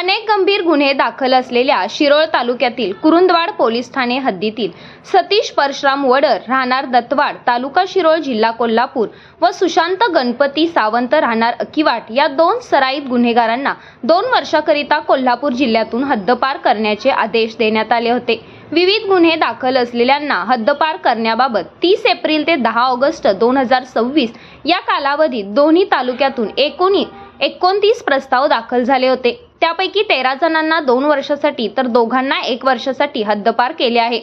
अनेक गंभीर गुन्हे दाखल असलेल्या शिरोळ तालुक्यातील कुरुंदवाड पोलीस ठाणे हद्दीतील सतीश परशुराम वडर राहणार दत्तवाड तालुका शिरोळ जिल्हा कोल्हापूर व सुशांत गणपती सावंत राहणार अकिवाट या दोन सराईत गुन्हेगारांना 2 वर्षाकरिता कोल्हापूर जिल्ह्यातून हद्दपार करण्याचे आदेश देण्यात आले होते। विविध गुन्हे दाखल असलेल्यांना हद्दपार करण्याबाबत 30 एप्रिल ते 10 ऑगस्ट 2026 या कालावधीत दोन्ही तालुक्यातून एकूण 29 प्रस्ताव दाखल झाले होते। त्यापैकी 13 जणांना 2 वर्षासाठी तर दोघांना 1 वर्षासाठी हद्दपार केले आहे।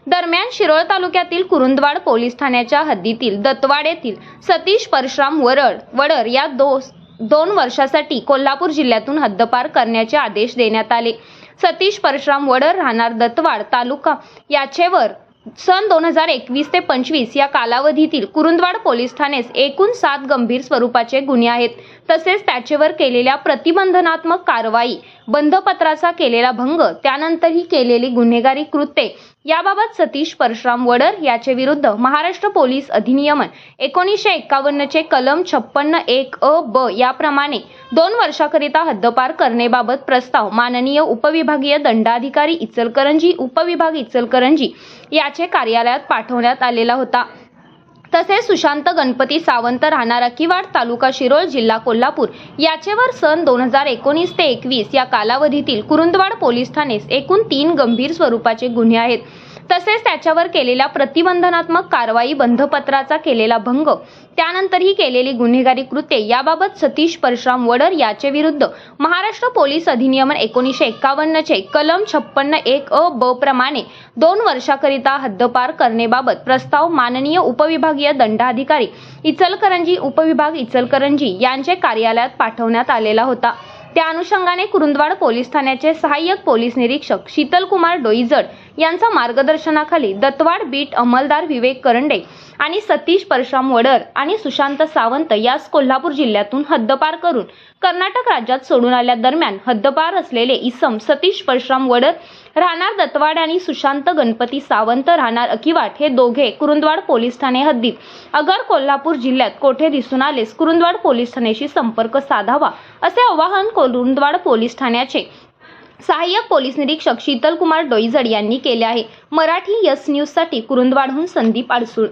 दरम्यान शिरोळ तालुक्यातील कुरुंदवाड पोलीस ठाण्याच्या हद्दीतील दत्तवाड येथील सतीश परशुराम वडर या 2 वर्षासाठी कोल्हापूर जिल्ह्यातून हद्दपार करण्याचे आदेश देण्यात आले। सतीश परशुराम वडर राहणार दत्तवाड तालुका याचेवर सन 2021 ते 25 या कालावधीतील कुरुंदवाड पोलीस ठाण्यास एकूण 7 गंभीर स्वरूपाचे गुन्हे आहेत। तसेच त्याचेवर केलेल्या प्रतिबंधनात्मक कारवाई, बंधपत्राचा केलेला भंग, त्यानंतरही केलेली गुन्हेगारी कृत्ये याबाबत सतीश परशुराम वडर याचे विरुद्ध महाराष्ट्र पोलीस अधिनियम 1951 चे कलम 56(1)(a)(b) याप्रमाणे 2 वर्षाकरिता हद्दपार करण्याबाबत प्रस्ताव माननीय उपविभागीय दंडाधिकारी इचलकरंजी उपविभाग इचलकरंजी याचे कार्यालयात पाठवण्यात आलेला होता। तसेच सुशांत गणपती सावंत राहणार अकिवाट तालुका शिरोळ जिल्हा कोल्हापूर याचेवर सन 2019 ते 21 या कालावधीतील कुरुंदवाड पोलीस ठाण्यास एकूण 3 गंभीर स्वरूपाचे गुन्हे आहेत। तसेच त्याच्यावर केलेल्या प्रतिबंधनात्मक कारवाई, बंधपत्राचा केलेला भंग, त्यानंतरही केलेली गुन्हेगारी कृत्ये याबाबत सतीश परशुराम वडर याचे विरुद्ध महाराष्ट्र पोलीस अधिनियम 1951 चे कलम 56(1)(a)(b) प्रमाणे 2 वर्षाकरिता हद्दपार करण्याबाबत प्रस्ताव माननीय उपविभागीय दंडाधिकारी इचलकरंजी उपविभाग इचलकरंजी यांचे कार्यालयात पाठवण्यात आलेला होता। त्या अनुषंगाने कुरुंदवाड पोलीस ठाण्याचे सहाय्यक पोलीस निरीक्षक शीतलकुमार डोईजड यांच्या मार्गदर्शनाखाली दत्तवाड बीट अंमलदार विवेक करंडे आणि सतीश परशुराम वडर आणि सुशांत सावंत यास कोल्हापूर जिल्ह्यातून हद्दपार करून कर्नाटक राज्यात सोडून आल्या दरम्यान हद्दपार असलेले इसम सतीश परशुराम वडर राहणार दत्तवाड आणि सुशांत गणपती सावंत राहणार अकिवाट हे दोघे कुरुंदवाड पोलीस ठाणे हद्दीत अगर कोल्हापूर जिल्ह्यात कोठे दिसून आलेस कुरुंदवाड पोलीस ठाण्याशी संपर्क साधावा असे आवाहन कुरुंदवाड पोलीस ठाण्याचे सहाय्यक पोलीस निरीक्षक शीतलकुमार डोईजड यांनी केले आहे। मराठी यस न्यूज साठी कुरुंदवाडहून संदीप आडसूळ।